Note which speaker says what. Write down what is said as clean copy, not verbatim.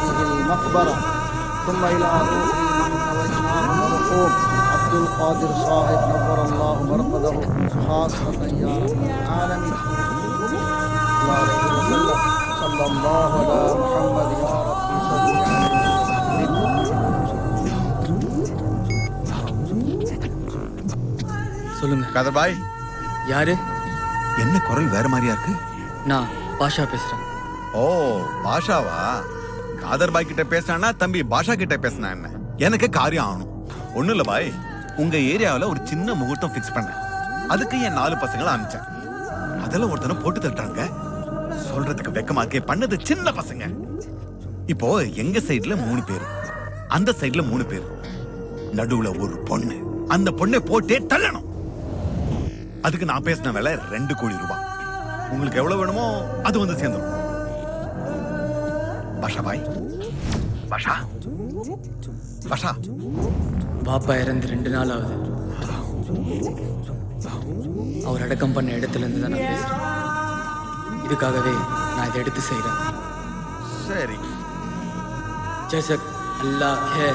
Speaker 1: هذه المقبرة ثم إلى روح من توجهه المرحوم عبد القادر صاحب نور الله مرقده خاصة يا رب العالمين الله عليه وسلم صلى الله على محمد يا رب صل
Speaker 2: சொல்லுங்க
Speaker 3: காதர் பாய்,
Speaker 2: யாரு?
Speaker 3: என்ன குரல் வேற மாதிரியா இருக்கு?
Speaker 2: நான் பாஷா பேசுறேன்.
Speaker 3: ஓ, பாஷாவா? காதர் பாய் கிட்ட பேசினா தம்பி பாஷா கிட்ட பேசினா என்ன? எனக்கு காரியம் ஆகணும். ஒண்ணும் இல்ல பாய், உங்க ஏரியாவில் ஒரு சின்ன முகூர்த்தம் பிக்ஸ் பண்ணேன். அதுக்கு என் 4 பசங்களை அனுப்பிச்சேன். அதெல்லாம் ஒருத்தனை போட்டு தட்டாங்க. சொல்றதுக்கு வெக்கமாக்கே பண்ணது சின்ன பசங்க. இப்போ எங்க சைடுல 3 பேர், அந்த சைடுல 3 பேர், நடுவுல ஒரு பொண்ணு. அந்த பொண்ணை போட்டே தள்ளணும். அதுக்கு நான் பேசின விலை 2 கோடி ரூபாய். உங்களுக்கு எவ்வளவு வேணுமோ அது வந்து சேர்ந்துடும். பாஷா பாய், பாஷா பாஷா,
Speaker 2: பாப்பா இறந்து 2 நாள் ஆகுது. அவர் அடக்கம் பண்ண இடத்துல இருந்து தான் நான் பேசுறேன். இதுக்காகவே நான் இதை எடுத்து செய்யறேன்.
Speaker 3: சரி.
Speaker 2: ஜெசக் அல்லாஹ் ஹே.